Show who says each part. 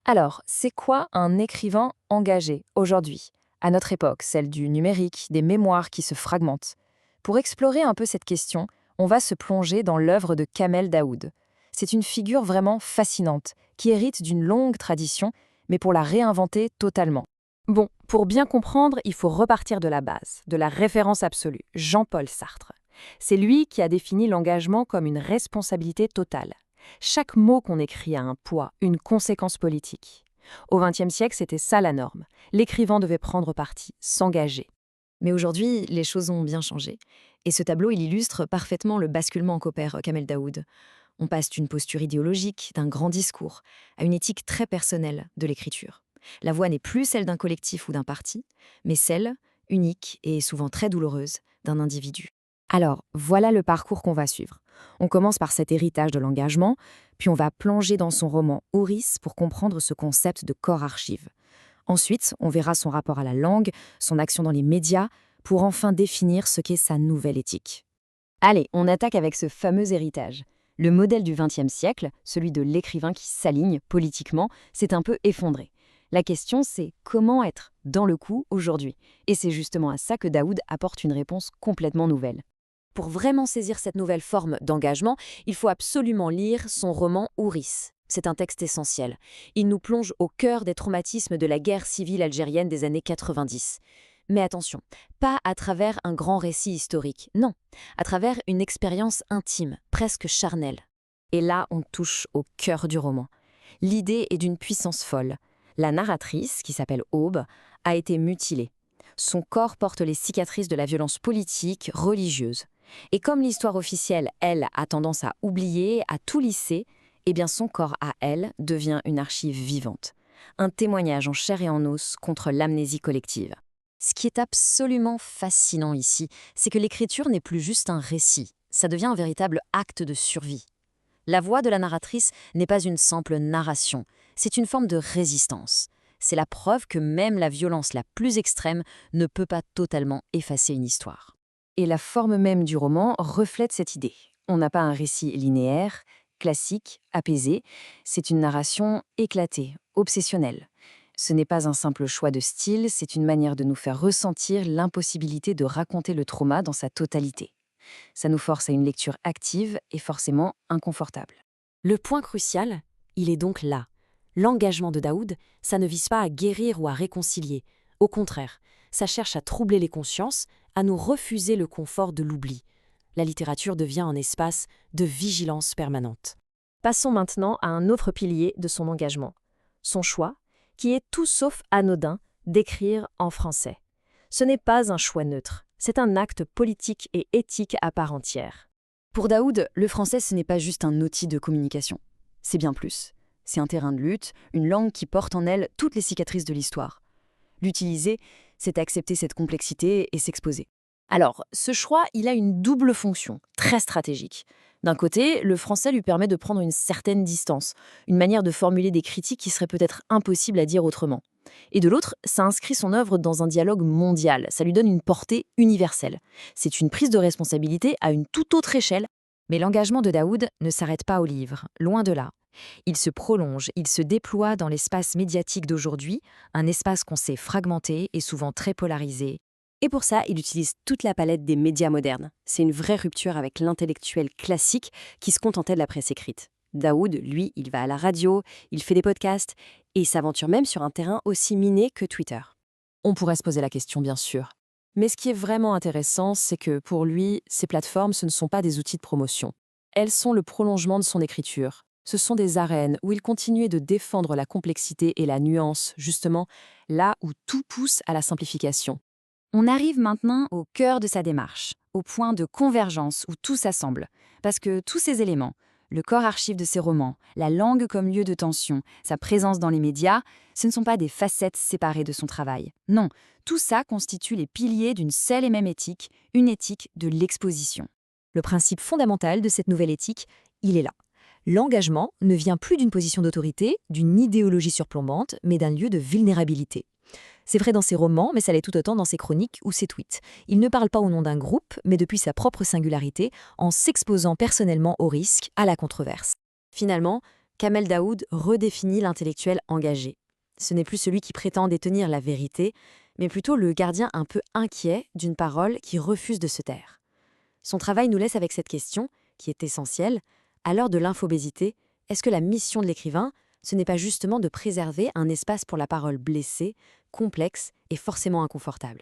Speaker 1: Alors, c'est quoi un écrivain engagé aujourd'hui, à notre époque, celle du numérique, des mémoires qui se fragmentent? Pour explorer un peu cette question, on va se plonger dans l'œuvre de Kamel Daoud. C'est une figure vraiment fascinante, qui hérite d'une longue tradition, mais pour la réinventer totalement.
Speaker 2: Bon, pour bien comprendre, il faut repartir de la base, de la référence absolue, Jean-Paul Sartre. C'est lui qui a défini l'engagement comme une responsabilité totale. Chaque mot qu'on écrit a un poids, une conséquence politique. Au XXe siècle, c'était ça la norme. L'écrivain devait prendre parti, s'engager.
Speaker 1: Mais aujourd'hui, les choses ont bien changé. Et ce tableau, il illustre parfaitement le basculement qu'opère Kamel Daoud. On passe d'une posture idéologique, d'un grand discours, à une éthique très personnelle de l'écriture. La voix n'est plus celle d'un collectif ou d'un parti, mais celle, unique et souvent très douloureuse, d'un individu. Alors, voilà le parcours qu'on va suivre. On commence par cet héritage de l'engagement, puis on va plonger dans son roman Auris pour comprendre ce concept de corps archive. Ensuite, on verra son rapport à la langue, son action dans les médias, pour enfin définir ce qu'est sa nouvelle éthique. Allez, on attaque avec ce fameux héritage. Le modèle du XXe siècle, celui de l'écrivain qui s'aligne politiquement, s'est un peu effondré. La question, c'est comment être dans le coup aujourd'hui. Et c'est justement à ça que Daoud apporte une réponse complètement nouvelle. Pour vraiment saisir cette nouvelle forme d'engagement, il faut absolument lire son roman Ouris. C'est un texte essentiel. Il nous plonge au cœur des traumatismes de la guerre civile algérienne des années 90. Mais attention, pas à travers un grand récit historique, non, à travers une expérience intime, presque charnelle. Et là, on touche au cœur du roman. L'idée est d'une puissance folle. La narratrice, qui s'appelle Aube, a été mutilée. Son corps porte les cicatrices de la violence politique, religieuse. Et comme l'histoire officielle, elle, a tendance à oublier, à tout lisser, eh bien son corps à elle devient une archive vivante. Un témoignage en chair et en os contre l'amnésie collective. Ce qui est absolument fascinant ici, c'est que l'écriture n'est plus juste un récit, ça devient un véritable acte de survie. La voix de la narratrice n'est pas une simple narration, c'est une forme de résistance. C'est la preuve que même la violence la plus extrême ne peut pas totalement effacer une histoire. Et la forme même du roman reflète cette idée. On n'a pas un récit linéaire, classique, apaisé, c'est une narration éclatée, obsessionnelle. Ce n'est pas un simple choix de style, c'est une manière de nous faire ressentir l'impossibilité de raconter le trauma dans sa totalité. Ça nous force à une lecture active et forcément inconfortable.
Speaker 2: Le point crucial, il est donc là. L'engagement de Daoud, ça ne vise pas à guérir ou à réconcilier. Au contraire, ça cherche à troubler les consciences, à nous refuser le confort de l'oubli. La littérature devient un espace de vigilance permanente. Passons maintenant à un autre pilier de son engagement. Son choix, qui est tout sauf anodin, d'écrire en français. Ce n'est pas un choix neutre, c'est un acte politique et éthique à part entière.
Speaker 1: Pour Daoud, le français, ce n'est pas juste un outil de communication. C'est bien plus. C'est un terrain de lutte, une langue qui porte en elle toutes les cicatrices de l'histoire. L'utiliser, c'est accepter cette complexité et s'exposer. Alors, ce choix, il a une double fonction, très stratégique. D'un côté, le français lui permet de prendre une certaine distance, une manière de formuler des critiques qui seraient peut-être impossibles à dire autrement. Et de l'autre, ça inscrit son œuvre dans un dialogue mondial, ça lui donne une portée universelle. C'est une prise de responsabilité à une toute autre échelle. Mais l'engagement de Daoud ne s'arrête pas au livre, loin de là. Il se prolonge, il se déploie dans l'espace médiatique d'aujourd'hui, un espace qu'on sait fragmenté et souvent très polarisé. Et pour ça, il utilise toute la palette des médias modernes. C'est une vraie rupture avec l'intellectuel classique qui se contentait de la presse écrite. Daoud, lui, il va à la radio, il fait des podcasts, et il s'aventure même sur un terrain aussi miné que Twitter. On pourrait se poser la question, bien sûr. Mais ce qui est vraiment intéressant, c'est que pour lui, ces plateformes, ce ne sont pas des outils de promotion. Elles sont le prolongement de son écriture. Ce sont des arènes où il continuait de défendre la complexité et la nuance, justement, là où tout pousse à la simplification. On arrive maintenant au cœur de sa démarche, au point de convergence où tout s'assemble. Parce que tous ces éléments, le corps archive de ses romans, la langue comme lieu de tension, sa présence dans les médias, ce ne sont pas des facettes séparées de son travail. Non, tout ça constitue les piliers d'une seule et même éthique, une éthique de l'exposition. Le principe fondamental de cette nouvelle éthique, il est là. L'engagement ne vient plus d'une position d'autorité, d'une idéologie surplombante, mais d'un lieu de vulnérabilité. C'est vrai dans ses romans, mais ça l'est tout autant dans ses chroniques ou ses tweets. Il ne parle pas au nom d'un groupe, mais depuis sa propre singularité, en s'exposant personnellement au risque, à la controverse. Finalement, Kamel Daoud redéfinit l'intellectuel engagé. Ce n'est plus celui qui prétend détenir la vérité, mais plutôt le gardien un peu inquiet d'une parole qui refuse de se taire. Son travail nous laisse avec cette question, qui est essentielle. À l'heure de l'infobésité, est-ce que la mission de l'écrivain, ce n'est pas justement de préserver un espace pour la parole blessée, complexe et forcément inconfortable ?